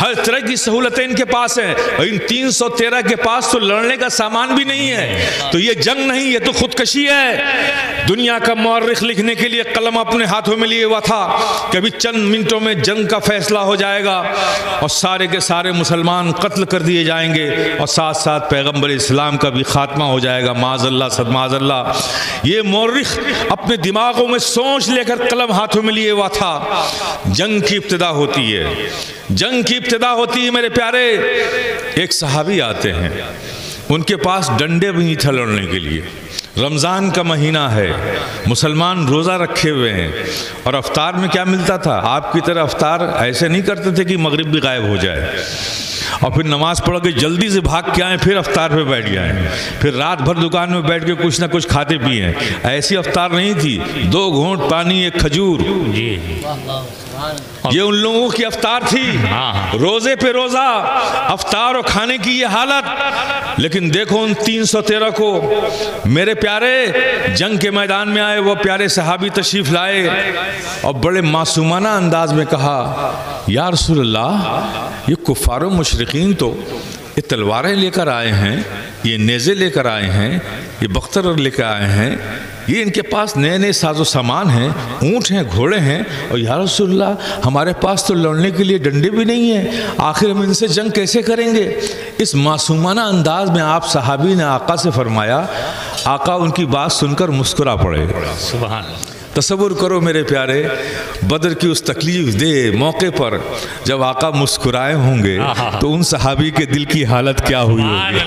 ہر طرح کی سہولتیں ان کے پاس ہیں، اور ان 313 کے پاس تو لڑنے کا سامان بھی نہیں ہے، تو یہ جنگ نہیں، یہ تو خودکشی ہے۔ دنیا کا مورخ لکھنے کے لیے قلم اپنے ہاتھوں میں لیے ہوا تھا کہ ابھی چند منٹوں میں جنگ کا فیصلہ ہو جائے گا اور سارے کے سارے مسلمان قتل کر دیے جائیں گے، اور ساتھ ساتھ پیغمبر اسلام کا بھی خاتمہ ہو جائے گا، معاذ اللہ صد معاذ اللہ۔ یہ مورخ اپنے دماغوں میں سوچ لے کر قلم ہاتھوں میں لیے ہوا تھا۔ جنگ کی ابتدا ہوتی ہے، جنگ کی ابتدا ہوتی ہے میرے پیارے۔ ایک صحابی آتے ہیں، ان کے پاس ڈنڈے بھی نہیں تھے لڑنے کے لیے، رمضان کا مہینہ ہے، مسلمان روزہ رکھے ہوئے ہیں، اور افطار میں کیا ملتا تھا؟ آپ کی طرح افطار ایسے نہیں کرتے تھے کہ مغرب بھی غائب ہو جائے اور پھر نماز پڑھ کے جلدی سے بھاگ کے آئیں، پھر افطار پہ بیٹھ جائیں، پھر رات بھر دکان میں بیٹھ کے کچھ نہ کچھ کھاتے پیئیں۔ ایسی افطار نہیں تھی، 2 گھونٹ پانی، 1 کھجور، یہ ان لوگوں کی افطار تھی، روزے پہ روزہ، افطار اور کھانے کی یہ حالت۔ لیکن دیکھو ان 313 کو، میرے پیارے جنگ کے میدان میں آئے وہ پیارے صحابی تشریف لائے اور بڑے معصومانہ انداز میں کہا، یا رسول اللہ، یہ کفار و مشرقین تو یہ تلواریں لے کر آئے ہیں، یہ نیزے لے کر آئے ہیں، یہ بختر لے کر آئے ہیں، یہ ان کے پاس نئے نئے ساز و سامان ہیں، اونٹ ہیں، گھوڑے ہیں، اور یا رسول اللہ ہمارے پاس تو لڑنے کے لیے ڈنڈے بھی نہیں ہیں، آخر ہم ان سے جنگ کیسے کریں گے؟ اس معصومانہ انداز میں آپ صحابی نے آقا سے فرمایا، آقا ان کی بات سن کر مسکرا پڑے۔ سبحان اللہ۔ تصور کرو میرے پیارے، بدر کی اس تکلیف دہ موقع پر جب آقا مسکرائے ہوں گے تو ان صحابی کے دل کی حالت کیا ہوئی ہوگی؟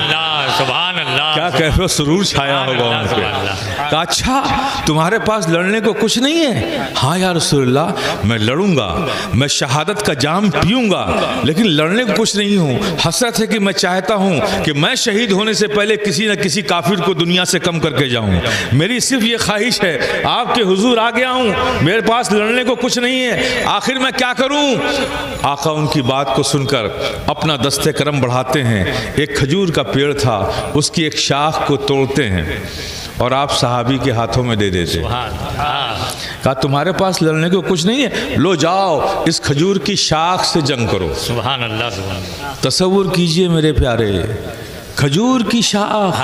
سبحان اللہ، کیا کیف و سرور چھایا ہوگا ان پہ۔ کہا اچھا تمہارے پاس لڑنے کو کچھ نہیں ہے؟ ہاں یا رسول اللہ میں لڑوں گا، میں شہادت کا جام پیوں گا، لیکن لڑنے کو کچھ نہیں ہوں۔ حسرت ہے کہ میں چاہتا ہوں کہ میں شہید ہونے سے پہلے کسی نہ کسی کافر کو دنیا سے کم کر کے جاؤں، میری صرف یہ خواہش ہے، آپ کے حضور آ گیا ہوں، میرے پاس لڑنے کو کچھ نہیں ہے، آخر میں کیا کروں؟ آقا ان کی بات کو سن کر اپنا دست کرم بڑھاتے ہیں، ایک کھجور کا پیڑ تھا، اس کی ایک شاخ کو توڑتے ہیں اور آپ صحابی کے ہاتھوں میں دے دیتے ہیں۔ کہا تمہارے پاس لڑنے کو کچھ نہیں ہے، لو جاؤ اس کھجور کی شاخ سے جنگ کرو۔ سبحان اللہ، سبحان اللہ۔ تصور کیجئے میرے پیارے، کھجور کی شاخ،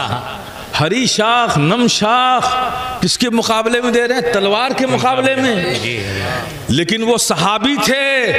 ہری شاخ، نم شاخ، کس کے مقابلے میں دے رہے ہیں؟ تلوار کے مقابلے میں۔ لیکن وہ صحابی تھے،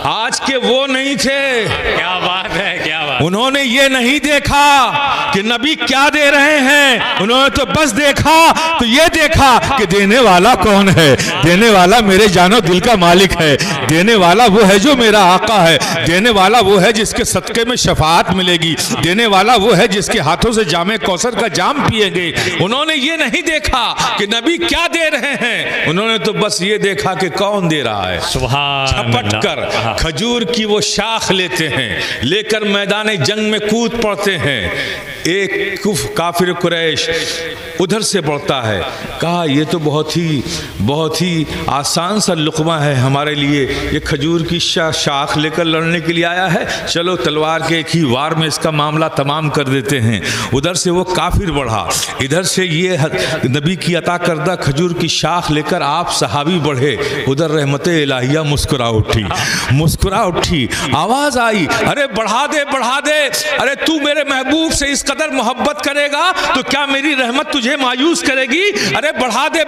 آج کے وہ نہیں تھے۔ کیا بات ہے، کیا بات۔ انہوں نے یہ نہیں دیکھا کہ نبی کیا دے رہے ہیں، انہوں نے تو بس دیکھا تو یہ دیکھا کہ دینے والا کون ہے، دینے والا میرے جان و دل کا مالک ہے، دینے والا وہ ہے جو میرا آقا ہے، دینے والا وہ ہے جس کے صدقے میں شفاعت ملے گی، دینے والا وہ ہے جس کے ہاتھوں سے جام کوثر کا جام پیے گے۔ انہوں نے یہ نہیں دیکھا کہ نبی کیا دے رہے ہیں، انہوں نے تو بس یہ دیکھا کہ کون دے رہا ہے۔ سبحان چھپٹ کر کھجور کی وہ شاخ لیتے ہیں، لے کر میدان جنگ میں کود پڑتے ہیں۔ ایک کافر قریش ادھر سے بڑھتا ہے، کہا یہ تو بہت ہی آسان سا لقمہ ہے ہمارے لیے، یہ کھجور کی شاخ لے کر لڑنے کے لیے آیا ہے، چلو تلوار کے ایک ہی وار میں اس کا معاملہ تمام کر دیتے ہیں۔ ادھر سے وہ کافر بڑھا، ادھر سے یہ نبی کی عطا کردہ کھجور کی شاخ لے کر آپ صحابی بڑھے، ادھر رحمت الہیہ مسکرا اٹھی، آواز آئی، ارے بڑھا دے، ارے تو میرے محبوب سے اس قدر محبت کرے گا تو کیا میری رحمت تجھے مایوس کرے گی؟ ارے بڑھا دے،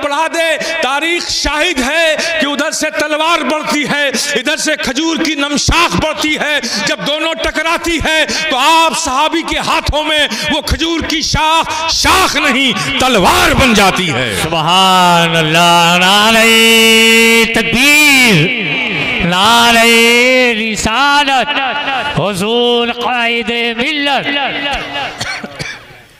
تاریخ شاہد ہے کہ ادھر سے تلوار بڑھتی ہے، ادھر سے کھجور کی نمشاخ بڑھتی ہے، جب دونوں ٹکراتی ہے تو آپ صحابی کے ہاتھوں میں وہ کھجور کی شاخ نہیں تلوار بن جاتی ہے۔ سبحان اللہ، نعرہ تکبیر، نعرہ رسالت، حضور قائد ملت۔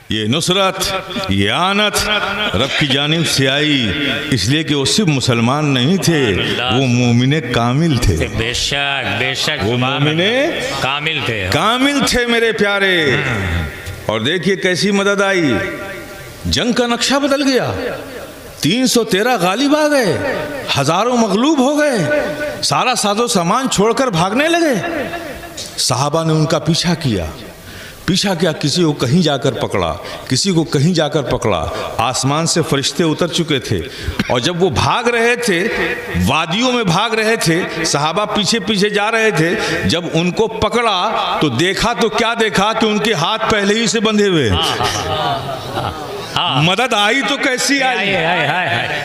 یہ نصرت، یہ آنت رب کی جانب سے آئی، اس لیے کہ وہ صرف مسلمان نہیں تھے، وہ مومن کامل تھے۔ بے شک وہ مومن کامل تھے میرے پیارے۔ اور دیکھیے کیسی مدد آئی، جنگ کا نقشہ بدل گیا، 313 غالب آ گئے، ہزاروں مغلوب ہو گئے، سارا ساز و سامان چھوڑ کر بھاگنے لگے۔ صحابہ نے ان کا پیچھا کیا، پیچھا کیا، کسی کو کہیں جا کر پکڑا، کسی کو کہیں جا کر پکڑا، آسمان سے فرشتے اتر چکے تھے، اور جب وہ بھاگ رہے تھے، وادیوں میں بھاگ رہے تھے، صحابہ پیچھے پیچھے جا رہے تھے، جب ان کو پکڑا تو دیکھا تو کیا دیکھا کہ ان کے ہاتھ پہلے ہی سے بندھے ہوئے ہیں۔ مدد آئی تو کیسی آئی؟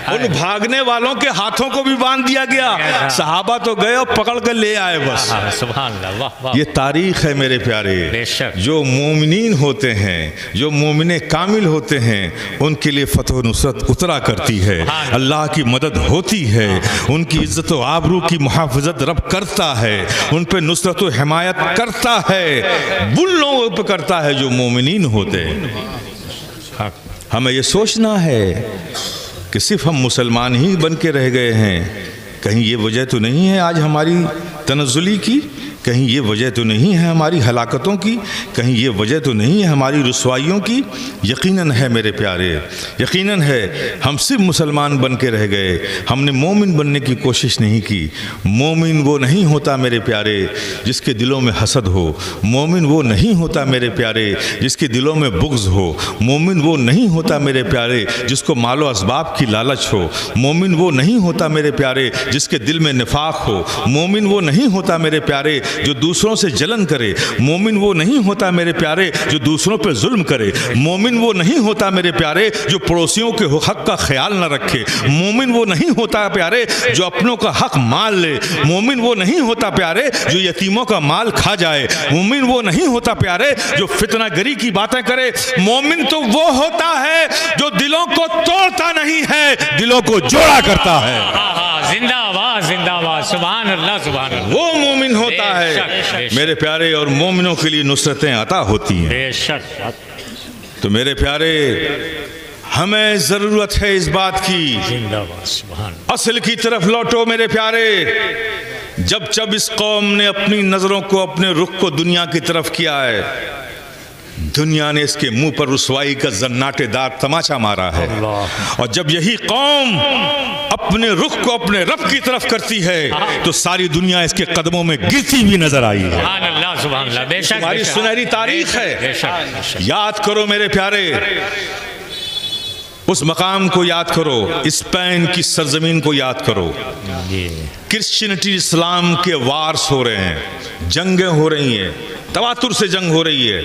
ان بھاگنے والوں کے ہاتھوں کو بھی باندھ دیا گیا، صحابہ تو گئے اور پکڑ کر لے آئے بس۔ سبحان اللہ، واہ واہ۔ یہ تاریخ ہے میرے پیارے۔ بے شک۔ جو مومنین ہوتے ہیں، جو مومن کامل ہوتے ہیں، ان کے لیے فتح و نصرت اترا کرتی ہے، اللہ کی مدد ہوتی ہے، ان کی عزت و آبرو کی محافظت رب کرتا ہے، ان پہ نصرت و حمایت کرتا ہے، ان لوگوں پہ کرتا ہے جو مومنین ہوتے ہیں۔ ہمیں یہ سوچنا ہے کہ صرف ہم مسلمان ہی بن کے رہ گئے ہیں، کہیں یہ وجہ تو نہیں ہے آج ہماری تنزلی کی، کہیں یہ وجہ تو نہیں ہے ہماری ہلاکتوں کی، کہیں یہ وجہ تو نہیں ہے ہماری رسوائیوں کی؟ یقیناً ہے میرے پیارے، یقیناً ہے۔ ہم صرف مسلمان بن کے رہ گئے، ہم نے مومن بننے کی کوشش نہیں کی۔ مومن وہ نہیں ہوتا میرے پیارے جس کے دلوں میں حسد ہو، مومن وہ نہیں ہوتا میرے پیارے جس کے دلوں میں بغض ہو، مومن وہ نہیں ہوتا میرے پیارے جس کو مال و اسباب کی لالچ ہو، مومن وہ نہیں ہوتا میرے پیارے جس کے دل میں نفاق ہو، مومن وہ نہیں ہوتا میرے پیارے جو دوسروں سے جلن کرے، مومن وہ نہیں ہوتا میرے پیارے جو دوسروں پہ ظلم کرے، مومن وہ نہیں ہوتا میرے پیارے جو پڑوسیوں کے حق کا خیال نہ رکھے، مومن وہ نہیں ہوتا پیارے جو اپنوں کا حق مال لے، مومن وہ نہیں ہوتا پیارے جو یتیموں کا مال کھا جائے، مومن وہ نہیں ہوتا پیارے جو فتنہ گری کی باتیں کرے، مومن تو وہ ہوتا ہے جو دلوں کو توڑتا نہیں ہے، دلوں کو جوڑا کرتا ہے۔ زندہ باد، زندہ باد، سبحان اللہ، سبحان اللہ۔ وہ مومن ہوتا ہے میرے پیارے، اور مومنوں کے لیے نصرتیں عطا ہوتی ہیں۔ بے شک۔ تو میرے پیارے، ہمیں ضرورت ہے اس بات کی، زندہ باد، سبحان اللہ۔ اصل کی طرف لوٹو میرے پیارے۔ جب اس قوم نے اپنی نظروں کو، اپنے رخ کو دنیا کی طرف کیا ہے، دنیا نے اس کے منہ پر رسوائی کا زناٹے دار تماچا مارا ہے، اور جب یہی قوم اپنے رخ کو اپنے رب کی طرف کرتی ہے تو ساری دنیا اس کے قدموں میں گرتی ہوئی نظر آئی ہے۔ سبحان اللہ، سبحان اللہ، بے شک۔ ہماری سنہری تاریخ ہے۔ یاد کرو میرے پیارے، اس مقام کو یاد کرو، اسپین کی سرزمین کو یاد کرو۔ کرسچینٹی اسلام کے وارس ہو رہے ہیں، جنگیں ہو رہی ہیں، تواتر سے جنگ ہو رہی ہے،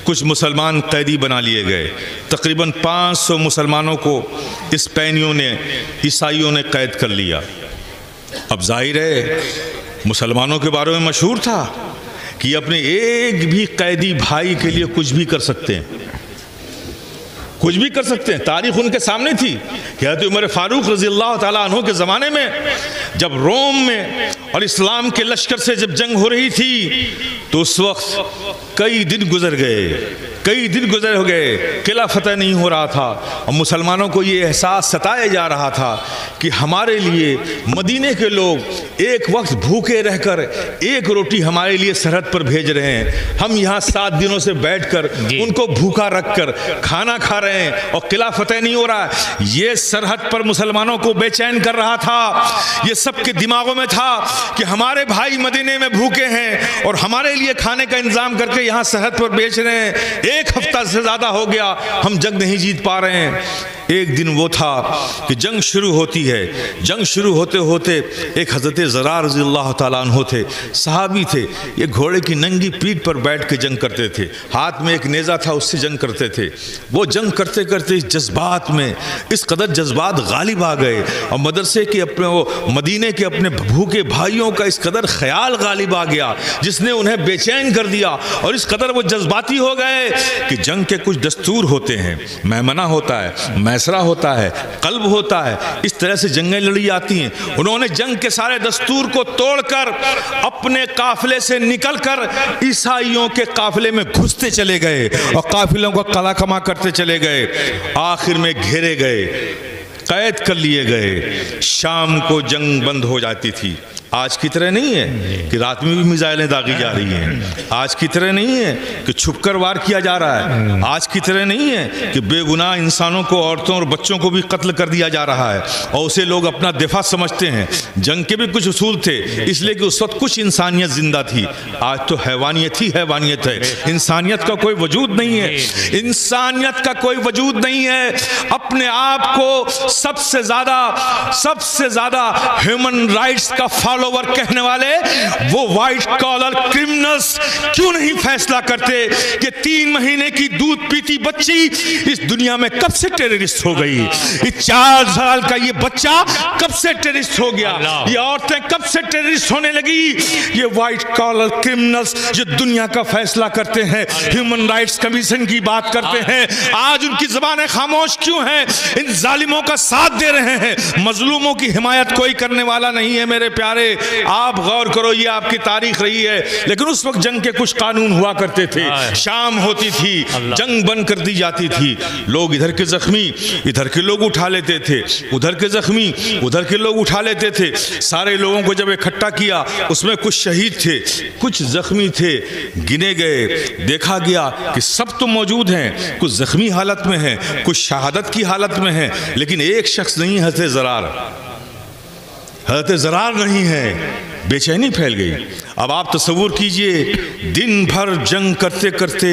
کچھ مسلمان قیدی بنا لیے گئے، تقریباً 500 مسلمانوں کو اسپینیوں نے، عیسائیوں نے قید کر لیا۔ اب ظاہر ہے مسلمانوں کے بارے میں مشہور تھا کہ اپنے ایک بھی قیدی بھائی کے لیے کچھ بھی کر سکتے ہیں، کچھ بھی کر سکتے ہیں۔ تاریخ ان کے سامنے تھی کہ حضرت عمر فاروق رضی اللہ تعالیٰ عنہ کے زمانے میں جب روم میں اور اسلام کے لشکر سے جب جنگ ہو رہی تھی تو اس وقت کئی دن گزر گئے، قلعہ فتح نہیں ہو رہا تھا، اور مسلمانوں کو یہ احساس ستایا جا رہا تھا کہ ہمارے لیے مدینے کے لوگ ایک وقت بھوکے رہ کر ایک روٹی ہمارے لیے سرحد پر بھیج رہے ہیں، ہم یہاں 7 دنوں سے بیٹھ کر ان کو بھوکا رکھ کر کھانا کھا رہے ہیں اور قلعہ فتح نہیں ہو رہا ہے۔ یہ سرحد پر مسلمانوں کو بے چین کر رہا تھا، یہ سب کے دماغوں میں تھا کہ ہمارے بھائی مدینے میں بھوکے ہیں اور ہمارے لیے کھانے کا انتظام کر کے یہاں سرحد پر بیچ رہے ہیں، 1 ہفتہ سے زیادہ ہو گیا، ہم جنگ نہیں جیت پا رہے ہیں۔ ایک دن وہ تھا کہ جنگ شروع ہوتی ہے، جنگ شروع ہوتے ہوتے ایک حضرت زرار رضی اللہ تعالیٰ عنہ تھے، صحابی تھے، یہ گھوڑے کی ننگی پیٹھ پر بیٹھ کے جنگ کرتے تھے، ہاتھ میں ایک نیزہ تھا، اس سے جنگ کرتے تھے۔ وہ جنگ کرتے کرتے اس جذبات میں اس قدر جذبات غالب آ گئے، اور مدرسے کے اپنے وہ مدینے کے اپنے بھوکے بھائیوں کا اس قدر خیال غالب آ گیا جس نے انہیں بے چین کر دیا، اور اس قدر وہ جذباتی ہو گئے کہ جنگ کے کچھ دستور ہوتے ہیں، میمنہ ہوتا ہے، میسرہ ہوتا ہے، قلب ہوتا ہے، اس طرح سے جنگیں لڑی جاتی ہیں۔ انہوں نے جنگ کے سارے دستور کو توڑ کر اپنے قافلے سے نکل کر عیسائیوں کے قافلے میں گھستے چلے گئے اور قافلوں کو قلع کما کرتے چلے گئے، آخر میں گھیرے گئے۔ قید کر لیے گئے، شام کو جنگ بند ہو جاتی تھی۔ آج کی طرح نہیں ہے کہ رات میں بھی میزائلیں داغی جا رہی ہیں، آج کی طرح نہیں ہے کہ چھپ کر وار کیا جا رہا ہے، آج کی طرح نہیں ہے کہ بے گناہ انسانوں کو، عورتوں اور بچوں کو بھی قتل کر دیا جا رہا ہے اور اسے لوگ اپنا دفاع سمجھتے ہیں۔ جنگ کے بھی کچھ اصول تھے، اس لیے کہ اس وقت کچھ انسانیت زندہ تھی۔ آج تو حیوانیت ہی حیوانیت ہے، انسانیت کا کوئی وجود نہیں ہے، انسانیت کا کوئی وجود نہیں ہے۔ اپنے آپ کو سب سے زیادہ ہیومن رائٹس کا فالوور کہنے والے وہ وائٹ کالر کرمنلز کیوں نہیں فیصلہ کرتے کہ 3 مہینے کی دودھ پیتی بچی اس دنیا میں کب سے ٹیررسٹ ہو گئی؟ 4 سال کا یہ بچہ کب سے ٹیررسٹ ہو گیا؟ یہ عورتیں کب سے ٹیررسٹ ہونے لگی؟ یہ وائٹ کالر کرمنلز جو دنیا کا فیصلہ کرتے ہیں، ہیومن رائٹس کمیشن کی بات کرتے ہیں، آج ان کی زبانیں خاموش کیوں ہیں؟ ان ظالموں کا ساتھ دے رہے ہیں، مظلوموں کی حمایت کوئی کرنے والا نہیں ہے۔ میرے پیارے، آپ غور کرو، یہ آپ کی تاریخ رہی ہے، لیکن اس وقت جنگ کے کچھ قانون ہوا کرتے تھے، شام ہوتی تھی، جنگ بند کر دی جاتی تھی، لوگ ادھر کے زخمی ادھر کے لوگ اٹھا لیتے تھے، ادھر کے زخمی ادھر کے لوگ اٹھا لیتے تھے۔ سارے لوگوں کو جب اکٹھا کیا، اس میں کچھ شہید تھے، کچھ زخمی تھے، گنے گئے، دیکھا گیا کہ سب تو موجود ہیں، کچھ زخمی حالت میں ہیں، کچھ شہادت کی حالت میں ہیں، لیکن ایک شخص نہیں، حضرت زرار نہیں ہے۔ بے چینی پھیل گئی۔ اب آپ تصور کیجئے، دن بھر جنگ کرتے کرتے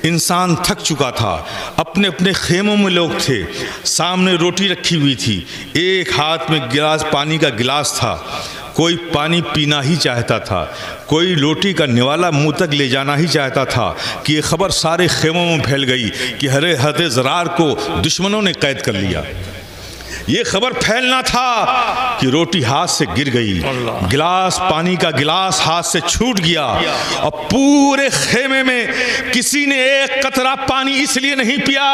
انسان تھک چکا تھا، اپنے اپنے خیموں میں لوگ تھے، سامنے روٹی رکھی ہوئی تھی، ایک ہاتھ میں گلاس پانی کا گلاس تھا، کوئی پانی پینا ہی چاہتا تھا، کوئی روٹی کا نوالا منہ تک لے جانا ہی چاہتا تھا کہ یہ خبر سارے خیموں میں پھیل گئی کہ حضرت زرار کو دشمنوں نے قید کر لیا۔ یہ خبر پھیلنا تھا کہ روٹی ہاتھ سے گر گئی، گلاس پانی کا گلاس ہاتھ سے چھوٹ گیا، اور پورے خیمے میں کسی نے ایک قطرہ پانی اس لیے نہیں پیا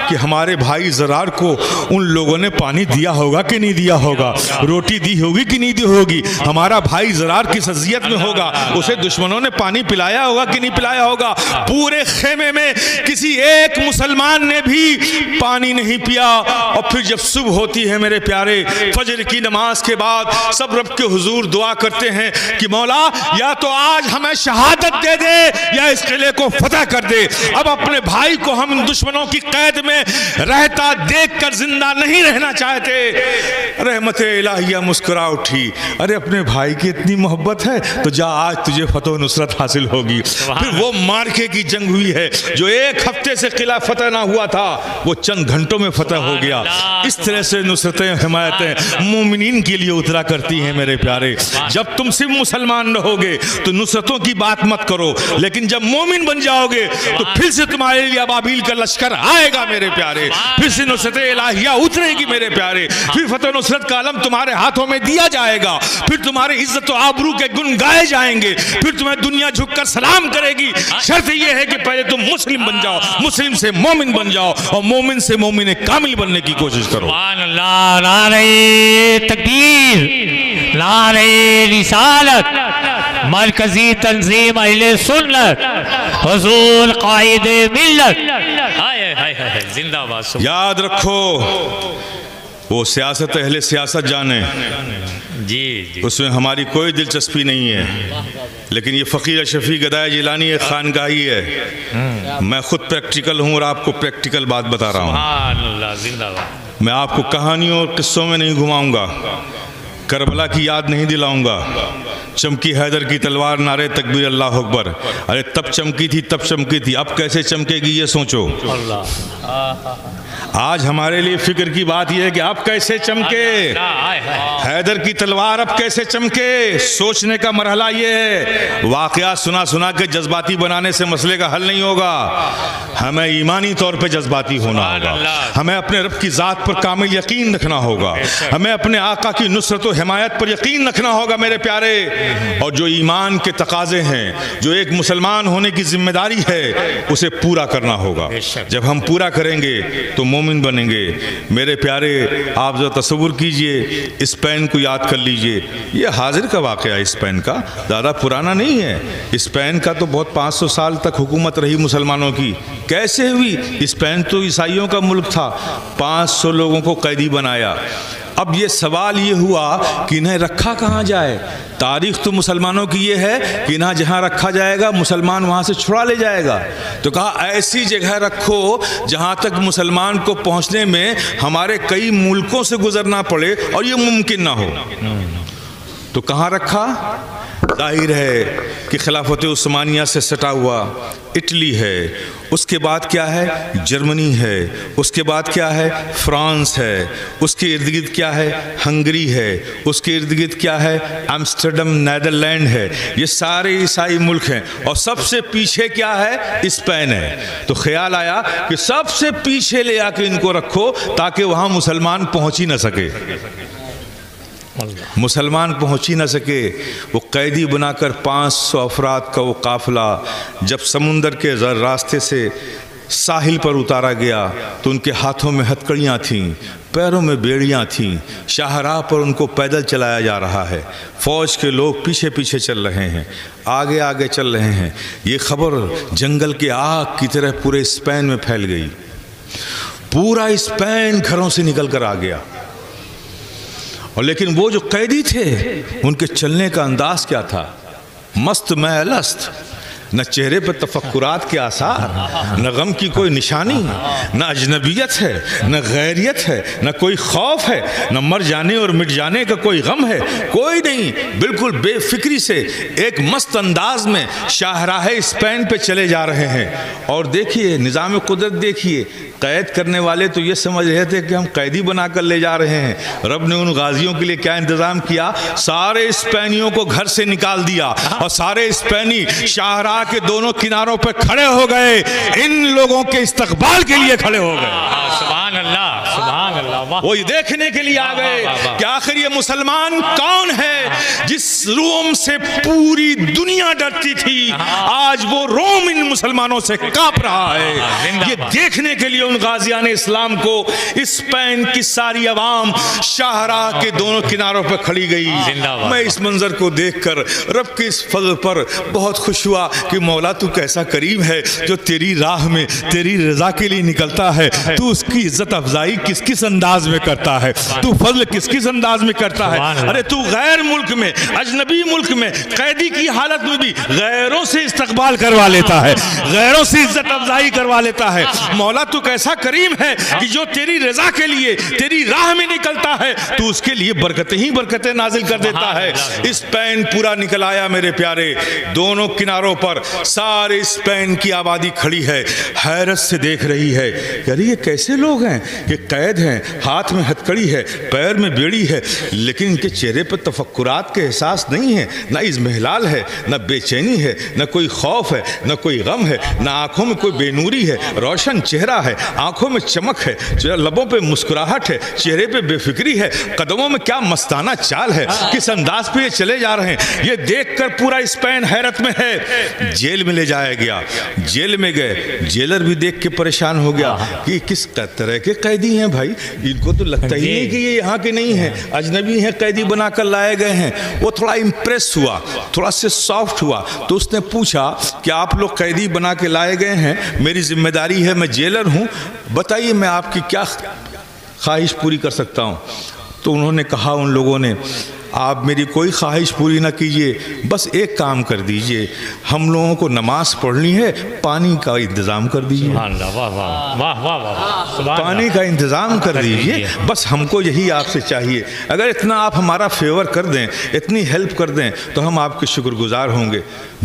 کہ ہمارے بھائی زرار کو ان لوگوں نے پانی دیا ہوگا کہ نہیں دیا ہوگا، روٹی دی ہوگی کہ نہیں دی ہوگی، ہمارا بھائی زرار کس اذیت میں ہوگا، اسے دشمنوں نے پانی پلایا ہوگا کہ نہیں پلایا ہوگا۔ پورے خیمے میں کسی ایک مسلمان نے بھی پانی نہیں پیا۔ اور پھر جب صبح ہوتی ہے میرے پیارے، فجر کی نماز کے بعد سب رب کے حضور دعا کرتے ہیں کہ مولا یا تو آج ہمیں شہادت دے دے یا اس قلعے کو فتح کر دے۔ اب اپنے بھائی کو ہم دشمنوں کی قید میں رہتا دیکھ کر زندہ نہیں رہنا چاہتے۔ رحمت الہیہ مسکرا اٹھی، ارے اپنے بھائی کی اتنی محبت ہے تو جا، آج تجھے فتح و نصرت حاصل ہوگی۔ پھر وہ مارکے کی جنگ ہوئی ہے، جو 1 ہفتے سے قلعہ فتح نہ ہوا تھا وہ چند گھنٹوں میں فتح ہو گیا۔ اس طرح سے نصرتیں، حمایتیں مومنین کے لیے اترا کرتی ہیں میرے پیارے۔ جب تم صرف مسلمان رہو گے تو نصرتوں کی بات مت کرو، لیکن جب مومن بن جاؤ گے تو پھر سے تمہارے لیے ابابیل کا لشکر آئے گا میرے پیارے، پھر سے نصرت الہیہ اترے گی میرے پیارے، پھر فتح و نصرت کا علم تمہارے ہاتھوں میں دیا جائے گا، پھر تمہاری عزت و آبرو کے گن گائے جائیں گے، پھر تمہیں دنیا جھک کر سلام کرے گی۔ شرط یہ ہے کہ پہلے تم مسلم بن جاؤ، مسلم سے مومن بن جاؤ، اور مومن سے مومن کامل بننے کی کوشش کرو۔ سبحان اللہ، نعرہ تکبیر، نعرہ رسالت، مرکزی تنظیم اہل سنت، حضور قائد ملت، زندہ باد۔ یاد رکھو، وہ سیاست اہل سیاست جانے، جی اس میں ہماری کوئی دلچسپی نہیں ہے، لیکن یہ فقیر اشرفی گدائے جیلانی ایک خانگاہی ہے۔ میں خود پریکٹیکل ہوں اور آپ کو پریکٹیکل بات بتا رہا ہوں۔ سبحان اللہ، زندہ باد۔ میں آپ کو کہانیوں اور قصوں میں نہیں گھماؤں گا، کربلا کی یاد نہیں دلاؤں گا، چمکی حیدر کی تلوار، نعرے تکبیر اللہ اکبر، ارے تب چمکی تھی، اب کیسے چمکے گی یہ سوچو۔ آج ہمارے لیے فکر کی بات یہ ہے کہ اب کیسے چمکے، حیدر کی تلوار اب کیسے چمکے، سوچنے کا مرحلہ یہ ہے۔ واقعات سنا کے جذباتی بنانے سے مسئلے کا حل نہیں ہوگا، ہمیں ایمانی طور پہ جذباتی ہونا ہوگا، ہمیں اپنے رب کی ذات پر کامل یقین رکھنا ہوگا، ہمیں اپنے آقا کی نصرت و حمایت پر یقین رکھنا ہوگا میرے پیارے، اور جو ایمان کے تقاضے ہیں، جو ایک مسلمان ہونے کی ذمہ داری ہے، اسے پورا کرنا ہوگا۔ جب ہم پورا کریں گے تو مومن بنیں گے۔ میرے پیارے، آپ ذرا تصور کیجئے، اسپین کو یاد کر لیجئے۔ یہ حاضر کا واقعہ ہے، اسپین کا زیادہ پرانا نہیں ہے۔ اسپین کا تو بہت 500 سال تک حکومت رہی مسلمانوں کی۔ کیسے ہوئی؟ اسپین تو عیسائیوں کا ملک تھا، 500 لوگوں کو قیدی بنایا۔ اب یہ سوال یہ ہوا کہ انہیں رکھا کہاں جائے؟ تاریخ تو مسلمانوں کی یہ ہے کہ انہیں جہاں رکھا جائے گا مسلمان وہاں سے چھڑا لے جائے گا۔ تو کہا ایسی جگہ رکھو جہاں تک مسلمان کو پہنچنے میں ہمارے کئی ملکوں سے گزرنا پڑے اور یہ ممکن نہ ہو۔ تو کہاں رکھا؟ ظاہر ہے کہ خلافت عثمانیہ سے سٹا ہوا اٹلی ہے، اس کے بعد کیا ہے؟ جرمنی ہے، اس کے بعد کیا ہے؟ فرانس ہے، اس کے ارد گرد کیا ہے؟ ہنگری ہے، اس کے ارد گرد کیا ہے؟ ایمسٹرڈم نیدرلینڈ ہے۔ یہ سارے عیسائی ملک ہیں، اور سب سے پیچھے کیا ہے؟ اسپین ہے۔ تو خیال آیا کہ سب سے پیچھے لے آ کے ان کو رکھو تاکہ وہاں مسلمان پہنچ ہی نہ سکے، مسلمان پہنچ ہی نہ سکے۔ وہ قیدی بنا کر 500 افراد کا وہ قافلہ جب سمندر کے راستے سے ساحل پر اتارا گیا تو ان کے ہاتھوں میں ہتکڑیاں تھیں، پیروں میں بیڑیاں تھیں، شاہراہ پر ان کو پیدل چلایا جا رہا ہے، فوج کے لوگ پیچھے پیچھے چل رہے ہیں، آگے آگے چل رہے ہیں۔ یہ خبر جنگل کے آگ کی طرح پورے اسپین میں پھیل گئی، پورا اسپین گھروں سے نکل کر آ گیا۔ اور لیکن وہ جو قیدی تھے ان کے چلنے کا انداز کیا تھا؟ مست محلست، نہ چہرے پہ تفکرات کے آثار، نہ غم کی کوئی نشانی، نہ اجنبیت ہے، نہ غیریت ہے، نہ کوئی خوف ہے، نہ مر جانے اور مٹ جانے کا کوئی غم ہے، کوئی نہیں۔ بالکل بے فکری سے ایک مست انداز میں شاہراہ اسپین پہ چلے جا رہے ہیں۔ اور دیکھیے نظام قدرت، دیکھیے قید کرنے والے تو یہ سمجھ رہے تھے کہ ہم قیدی بنا کر لے جا رہے ہیں۔ رب نے ان غازیوں کے لیے کیا انتظام کیا؟ سارے اسپینیوں کو گھر سے نکال دیا اور سارے اسپینی شاہراہ کے دونوں کناروں پہ کھڑے ہو گئے، ان لوگوں کے استقبال کے لیے کھڑے ہو گئے۔ سبحان اللہ، سبحان اللہ۔ وہ دیکھنے کے لیے آ گئے کہ آخر یہ مسلمان کون ہے جس روم سے پوری دنیا ڈرتی تھی، آج وہ روم ان مسلمانوں سے کانپ رہا ہے۔ یہ دیکھنے کے لیے ان غازیان اسلام کو اسپین کی ساری عوام شاہراہ کے دونوں کناروں پہ کھڑی گئی۔ میں اس منظر کو دیکھ کر رب کے اس فضل پر بہت خوش ہوا کہ مولا تو کیسا کریم ہے جو تیری راہ میں تیری رضا کے لیے نکلتا ہے، تو اس کی عزت افزائی کس کس انداز میں کرتا ہے، تو فضل کس کس انداز میں کرتا ہے۔ ارے تو غیر ملک میں، اجنبی ملک میں قیدی کی حالت میں بھی غیروں سے استقبال کروا لیتا ہے، غیروں سے عزت افزائی کروا لیتا ہے۔ مولا تو کیسا کریم ہے کہ جو تیری رضا کے لیے تیری راہ میں نکلتا ہے تو اس کے لیے برکتیں ہی برکتیں نازل کر دیتا ہے۔ اسپین پورا نکل آیا میرے پیارے، دونوں کناروں پر سارے اسپین کی آبادی کھڑی ہے، حیرت سے دیکھ رہی ہے، یار یہ کیسے لوگ ہیں کہ قید ہیں، ہاتھ میں ہتکڑی ہے، پیر میں بیڑی ہے، لیکن ان کے چہرے پر تفکرات کے احساس نہیں ہے، نہ اضمحلال ہے، نہ بے چینی ہے، نہ کوئی خوف ہے، نہ کوئی غم ہے، نہ آنکھوں میں کوئی بے نوری ہے، روشن چہرہ ہے، آنکھوں میں چمک ہے، لبوں پہ مسکراہٹ ہے، چہرے پہ بے فکری ہے، قدموں میں کیا مستانہ چال ہے، کس انداز پہ یہ چلے جا رہے ہیں۔ یہ دیکھ کر پورا اسپین حیرت میں ہے۔ جیل میں لے جایا گیا، جیل میں گئے، جیلر بھی دیکھ کے پریشان ہو گیا کہ کس طرح کے قیدی ہیں بھائی، ان کو تو لگتا ہی نہیں کہ یہ یہاں کے نہیں ہیں، اجنبی ہیں، قیدی بنا کر لائے گئے ہیں۔ وہ تھوڑا امپریس ہوا، تھوڑا سے سافٹ ہوا، تو اس نے پوچھا کہ آپ لوگ قیدی بنا کے لائے گئے ہیں، میری ذمہ داری ہے، میں جیلر ہوں، بتائیے میں آپ کی کیا خواہش پوری کر سکتا ہوں۔ تو انہوں نے کہا، ان لوگوں نے، آپ میری کوئی خواہش پوری نہ کیجئے، بس ایک کام کر دیجئے، ہم لوگوں کو نماز پڑھنی ہے، پانی کا انتظام کر دیجئے، پانی کا انتظام کر دیجئے، بس ہم کو یہی آپ سے چاہیے۔ اگر اتنا آپ ہمارا فیور کر دیں، اتنی ہیلپ کر دیں تو ہم آپ کے شکر گزار ہوں گے۔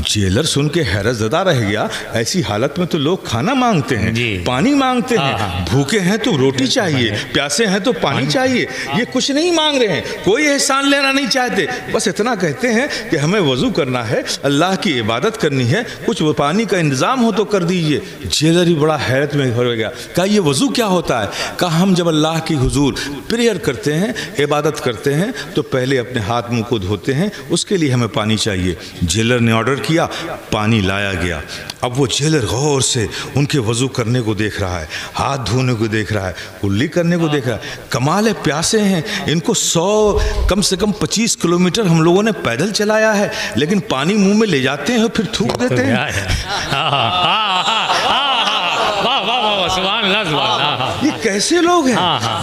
جیلر سن کے حیرت زدہ رہ گیا، ایسی حالت میں تو لوگ کھانا مانگتے ہیں، پانی مانگتے ہیں، بھوکے ہیں تو روٹی چاہیے، پیاسے ہیں تو پانی چاہیے، یہ کچھ نہیں مانگ رہے ہیں، کوئی احسان لینا نہیں نہیں چاہتے, بس اتنا کہتے ہیں کہ ہمیں وضو کرنا ہے, اللہ کی عبادت کرنی ہے, کچھ پانی کا انتظام ہو تو کر دیجئے. جیلر ہی بڑا حیرت میں ہو گیا, کہا یہ وضو کیا ہوتا ہے؟ کہا ہم جب اللہ کی حضور پریئر کرتے ہیں, عبادت کرتے ہیں, تو پہلے اپنے ہاتھ منہ کو دھوتے ہیں, اس کے لیے ہمیں پانی چاہیے. جیلر نے آرڈر کیا, پانی لایا گیا. اب وہ جیلر غور سے ان کے وضو کرنے کو دیکھ رہا ہے, ہاتھ دھونے کو دیکھ رہا ہے, کلی کرنے کو دیکھ رہا ہے. کمال ہے, پیاسے ہیں, ان کو 100 کم سے کم 25 کلومیٹر ہم لوگوں نے پیدل چلایا ہے, لیکن پانی منہ میں لے جاتے ہیں اور پھر تھوک دیتے ہیں. یہ کیسے لوگ ہیں؟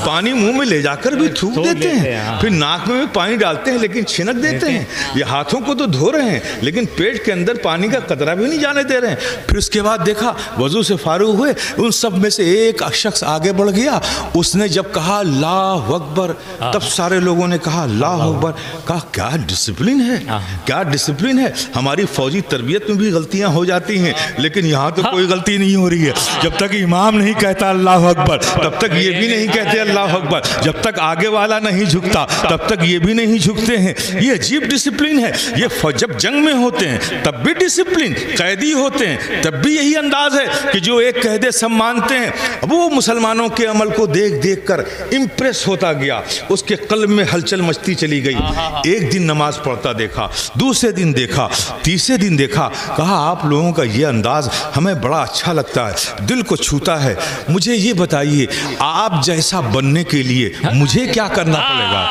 پانی منہ میں لے جا کر بھی تھوک دیتے ہیں, پھر ناک میں بھی پانی ڈالتے ہیں لیکن چھنک دیتے ہیں. یہ ہاتھوں کو تو دھو رہے ہیں لیکن پیٹ کے اندر پانی کا قطرہ بھی نہیں جانے دے رہے ہیں. پھر اس کے بعد دیکھا وضو سے فارغ ہوئے, ان سب میں سے ایک شخص آگے بڑھ گیا. اس نے جب کہا اللہ اکبر, تب سارے لوگوں نے کہا اللہ اکبر. کہا کیا ڈسپلن ہے, کیا ڈسپلن ہے. ہماری فوجی تربیت میں بھی غلطیاں ہو جاتی ہیں, لیکن یہاں تو کوئی غلطی نہیں ہو رہی ہے. جب تک امام نہیں کہتا اللہ اکبر, تب تک یہ بھی نہیں کہتے اللہ اکبر. جب تک آگے والا نہیں جھکتا, تب تک یہ بھی نہیں جھکتے ہیں. یہ عجیب ڈسپلن ہے. یہ جب جنگ میں ہوتے ہیں تب بھی ڈسپلن, قیدی ہوتے ہیں تب بھی یہی انداز ہے کہ جو ایک کہہ دے سب مانتے ہیں. اب وہ مسلمانوں کے عمل کو دیکھ دیکھ کر امپریس ہوتا گیا, اس کے قلب میں ہلچل مچتی چلی گئی. ایک دن نماز پڑھتا دیکھا, دوسرے دن دیکھا, تیسرے دن دیکھا. کہا آپ لوگوں کا یہ انداز ہمیں بڑا اچھا لگتا ہے, دل کو چھوتا ہے. مجھے یہ بتائیے آپ جیسا بننے کے لیے مجھے کیا کرنا پڑے گا؟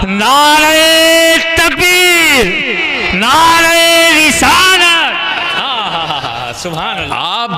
نعرہ تکبیر, نعرہ رسالت. سبحان اللہ. آپ